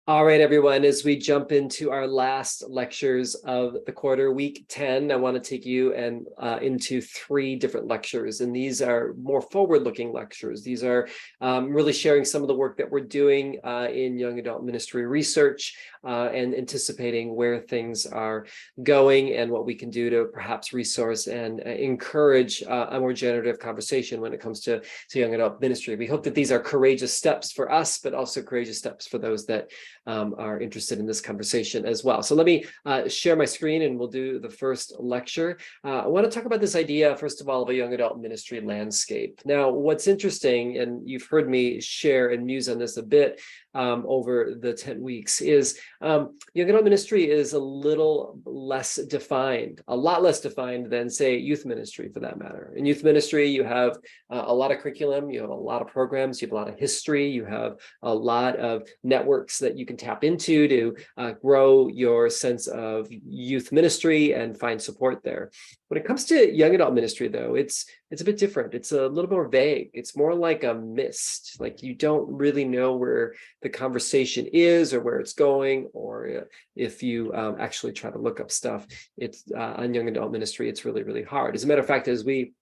All right, everyone, as we jump into our last lectures of the quarter, week 10, I want to take you into three different lectures. And these are more forward-looking lectures. These are really sharing some of the work that we're doing in young adult ministry research and anticipating where things are going and what we can do to perhaps resource and encourage a more generative conversation when it comes to young adult ministry. We hope that these are courageous steps for us, but also courageous steps for those that are interested in this conversation as well. So let me share my screen and we'll do the first lecture. I want to talk about this idea, first of all, of a young adult ministry landscape. Now, what's interesting, and you've heard me share and muse on this a bit over the 10 weeks, is young adult ministry is a little less defined, a lot less defined than, say, youth ministry for that matter. In youth ministry, you have a lot of curriculum, you have a lot of programs, you have a lot of history, you have a lot of networks that you can tap into to grow your sense of youth ministry and find support there. When it comes to young adult ministry, though, it's a bit different. It's a little more vague. It's more like a mist. Like you don't really know where the conversation is or where it's going, or if you actually try to look up stuff, it's on young adult ministry, it's really, really hard. As a matter of fact, as we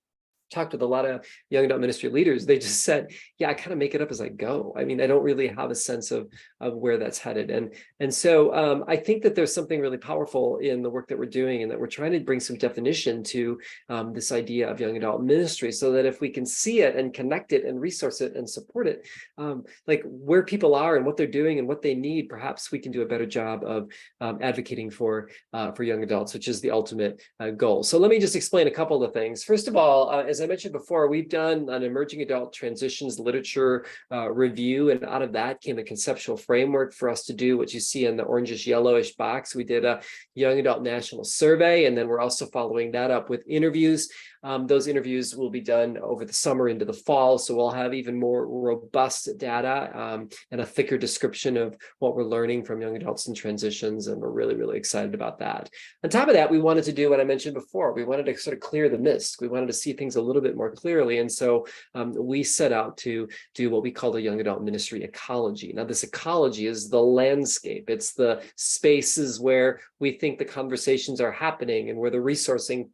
talked with a lot of young adult ministry leaders, they just said, yeah, I kind of make it up as I go. I mean, I don't really have a sense of where that's headed. And so I think that there's something really powerful in the work that we're doing, and that we're trying to bring some definition to this idea of young adult ministry, so that if we can see it and connect it and resource it and support it, like where people are and what they're doing and what they need, perhaps we can do a better job of advocating for young adults, which is the ultimate goal. So let me just explain a couple of things. First of all, as I mentioned before, we've done an emerging adult transitions literature review, and out of that came a conceptual framework for us to do what you see in the orangish yellowish box. We did a young adult national survey, and then we're also following that up with interviews. Those interviews will be done over the summer into the fall, so we'll have even more robust data and a thicker description of what we're learning from young adults in transitions, and we're really, really excited about that. On top of that, we wanted to do what I mentioned before. We wanted to sort of clear the mist. We wanted to see things a little bit more clearly, and so we set out to do what we call the young adult ministry ecology. Now, this ecology is the landscape. It's the spaces where we think the conversations are happening and where the resourcing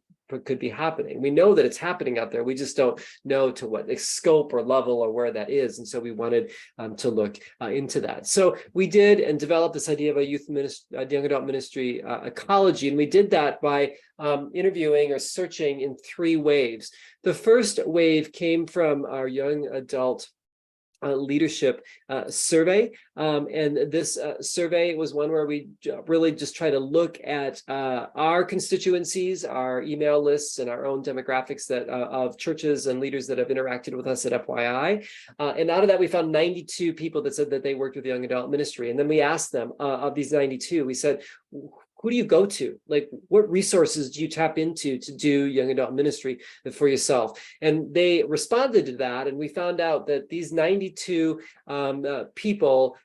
could be happening. We know that it's happening out there. We just don't know to what scope or level or where that is. And so we wanted to look into that. So we did and developed this idea of a young adult ministry ecology. And we did that by interviewing or searching in three waves. The first wave came from our young adult leadership survey. And this survey was one where we really just try to look at our constituencies, our email lists, and our own demographics that of churches and leaders that have interacted with us at FYI. And out of that, we found 92 people that said that they worked with young adult ministry. And then we asked them, of these 92, we said, who do you go to? Like, what resources do you tap into to do young adult ministry for yourself? And they responded to that, and we found out that these 92 people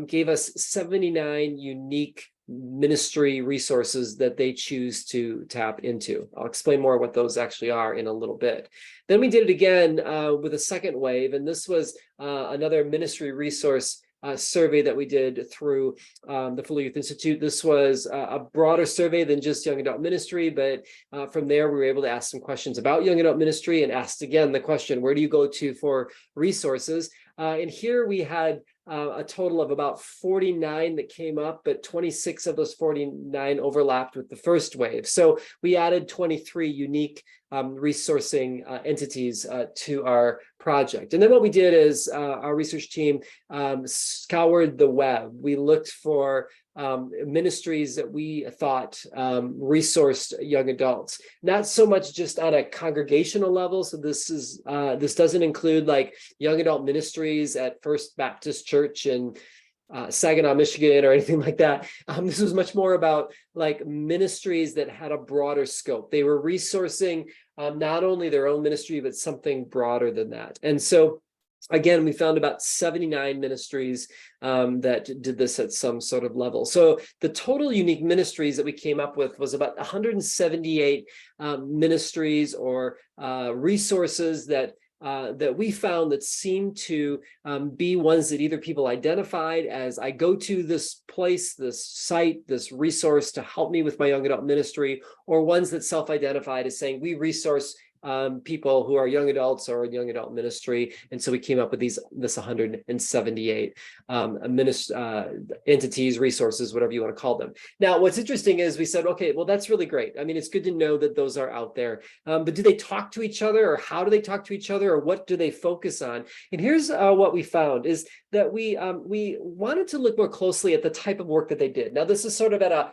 gave us 79 unique ministry resources that they choose to tap into. I'll explain more what those actually are in a little bit. Then we did it again with a second wave, and this was another ministry resource survey that we did through the Fuller Youth Institute. This was a broader survey than just young adult ministry, but from there we were able to ask some questions about young adult ministry, and asked again the question, where do you go to for resources? And here we had a total of about 49 that came up, but 26 of those 49 overlapped with the first wave. So we added 23 unique resourcing entities to our project. And then what we did is our research team scoured the web. We looked for ministries that we thought resourced young adults, not so much just on a congregational level. So this doesn't include like young adult ministries at First Baptist Church in Saginaw, Michigan, or anything like that. This was much more about like ministries that had a broader scope. They were resourcing not only their own ministry, but something broader than that. And so again, we found about 79 ministries that did this at some sort of level. So the total unique ministries that we came up with was about 178 ministries or resources that that we found that seemed to be ones that either people identified as, I go to this place, this site, this resource to help me with my young adult ministry, or ones that self-identified as saying, we resource people who are young adults or in young adult ministry. And so we came up with this 178 entities, resources, whatever you want to call them. Now, what's interesting is we said, okay, well, that's really great. I mean, it's good to know that those are out there, but do they talk to each other, or how do they talk to each other, or what do they focus on? And here's what we found is that we wanted to look more closely at the type of work that they did. Now, this is sort of at a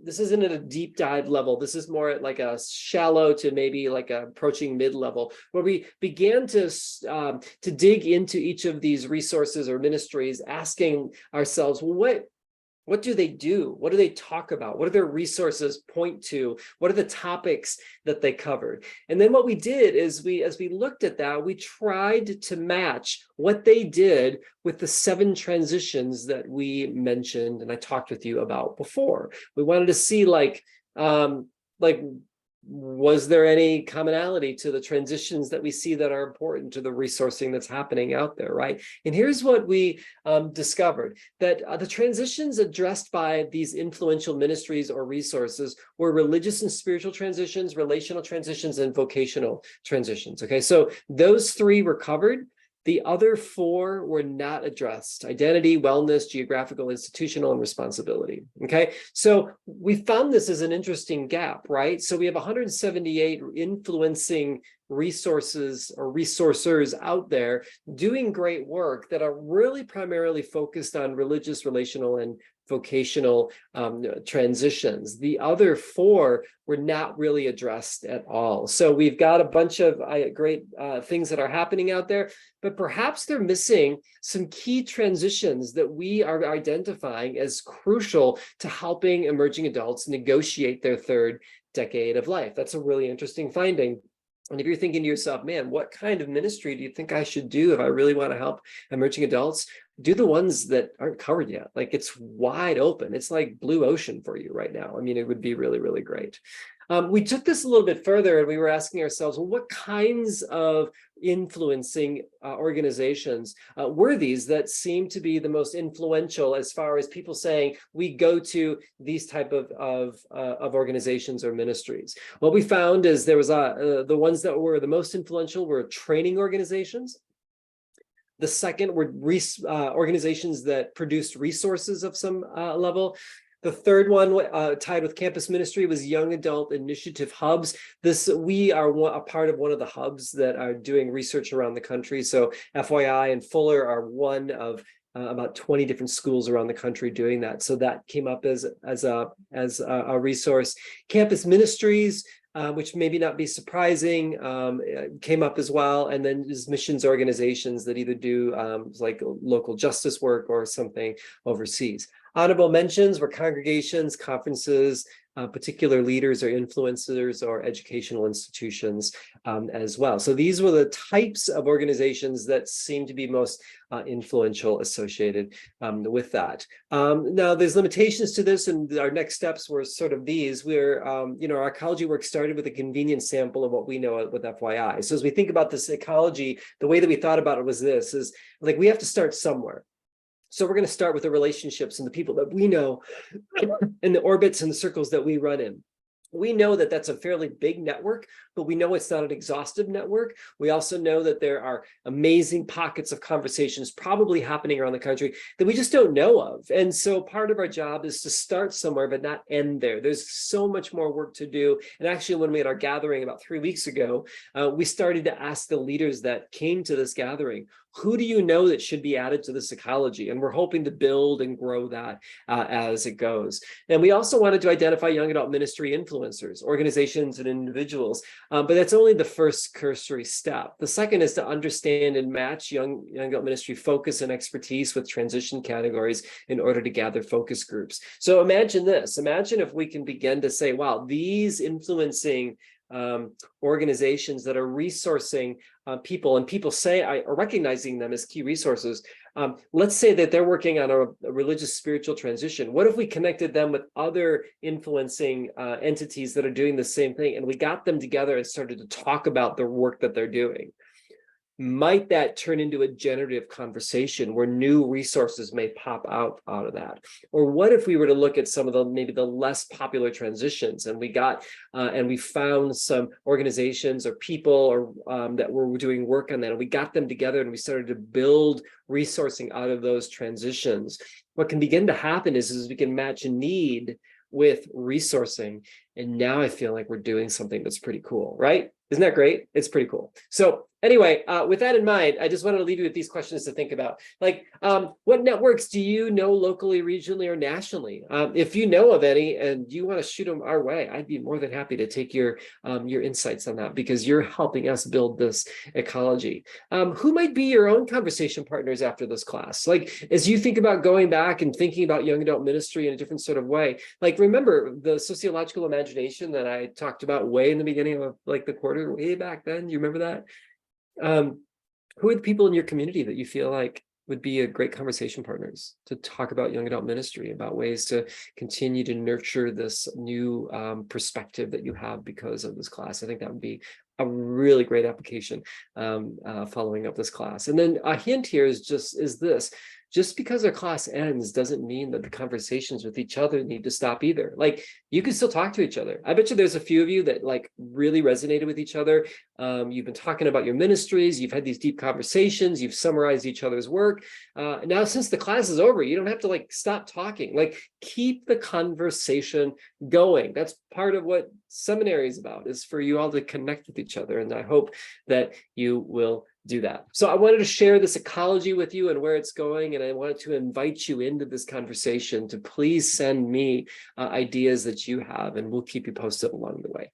this isn't at a deep dive level. This is more at like a shallow to maybe like approaching mid-level, where we began to dig into each of these resources or ministries, asking ourselves, well, what do they do? What do they talk about? What do their resources point to? What are the topics that they covered? And then what we did is as we looked at that, we tried to match what they did with the 7 transitions that we mentioned and I talked with you about before. We wanted to see was there any commonality to the transitions that we see that are important to the resourcing that's happening out there, right? And here's what we discovered, that the transitions addressed by these influential ministries or resources were religious and spiritual transitions, relational transitions, and vocational transitions, okay? So those 3 were covered. The other 4 were not addressed: identity, wellness, geographical, institutional, and responsibility. Okay, so we found this as an interesting gap, right? So we have 178 influencing resources or resourcers out there doing great work that are really primarily focused on religious, relational, and vocational transitions. The other 4 were not really addressed at all. So we've got a bunch of great things that are happening out there, but perhaps they're missing some key transitions that we are identifying as crucial to helping emerging adults negotiate their 3rd decade of life. That's a really interesting finding. And if you're thinking to yourself, man, what kind of ministry do you think I should do if I really want to help emerging adults? Do the ones that aren't covered yet. Like, it's wide open. It's like blue ocean for you right now. I mean, it would be really, really great. We took this a little bit further and we were asking ourselves, well, what kinds of influencing organizations were these that seem to be the most influential as far as people saying, we go to these type of organizations or ministries? What we found is there was the ones that were the most influential were training organizations. The second were organizations that produced resources of some level. The third one, tied with campus ministry, was young adult initiative hubs. We are a part of one of the hubs that are doing research around the country. So FYI and Fuller are one of about 20 different schools around the country doing that. So that came up as a resource. Campus ministries, which maybe not be surprising, came up as well. And then there's missions organizations that either do like local justice work or something overseas. Honorable mentions were congregations, conferences, particular leaders or influencers or educational institutions as well. So these were the types of organizations that seem to be most influential associated with that. Now, there's limitations to this, and our next steps were sort of these. Our ecology work started with a convenient sample of what we know with FYI. So as we think about this ecology, the way that we thought about it was this, is like we have to start somewhere. So we're going to start with the relationships and the people that we know and the orbits and the circles that we run in. We know that that's a fairly big network, but we know it's not an exhaustive network. We also know that there are amazing pockets of conversations probably happening around the country that we just don't know of. And so part of our job is to start somewhere, but not end there. There's so much more work to do. And actually, when we had our gathering about 3 weeks ago, we started to ask the leaders that came to this gathering, who do you know that should be added to this ecology? And we're hoping to build and grow that as it goes. And we also wanted to identify young adult ministry influencers, organizations and individuals, but that's only the first cursory step. The second is to understand and match young adult ministry focus and expertise with transition categories in order to gather focus groups. So imagine this, imagine if we can begin to say, wow, these influencing organizations that are resourcing people, and people say are recognizing them as key resources. Let's say that they're working on a religious spiritual transition. What if we connected them with other influencing entities that are doing the same thing, and we got them together and started to talk about the work that they're doing? might that turn into a generative conversation where new resources may pop out of that? Or what if we were to look at some of the maybe the less popular transitions, and we got and we found some organizations or people or that were doing work on that, and we got them together and we started to build resourcing out of those transitions. What can begin to happen is we can match a need with resourcing, and now I feel like we're doing something that's pretty cool, right? Isn't that great? It's pretty cool. So anyway, with that in mind, I just wanted to leave you with these questions to think about. Like, what networks do you know locally, regionally, or nationally? If you know of any and you want to shoot them our way, I'd be more than happy to take your insights on that, because you're helping us build this ecology. Who might be your own conversation partners after this class? Like, as you think about going back and thinking about young adult ministry in a different sort of way, like, remember the sociological imagination that I talked about way in the beginning of like the quarter, way back then? You remember that? Who are the people in your community that you feel like would be a great conversation partners to talk about young adult ministry, about ways to continue to nurture this new perspective that you have because of this class? I think that would be a really great application following up this class. And then a hint here is this: just because our class ends doesn't mean that the conversations with each other need to stop either. Like, you can still talk to each other. I bet you there's a few of you that like really resonated with each other. You've been talking about your ministries. You've had these deep conversations. You've summarized each other's work. Now, since the class is over, you don't have to like stop talking. Like, keep the conversation going. That's part of what seminary is about, is for you all to connect with each other. And I hope that you will do that. So I wanted to share this ecology with you and where it's going, and I wanted to invite you into this conversation to please send me ideas that you have, and we'll keep you posted along the way.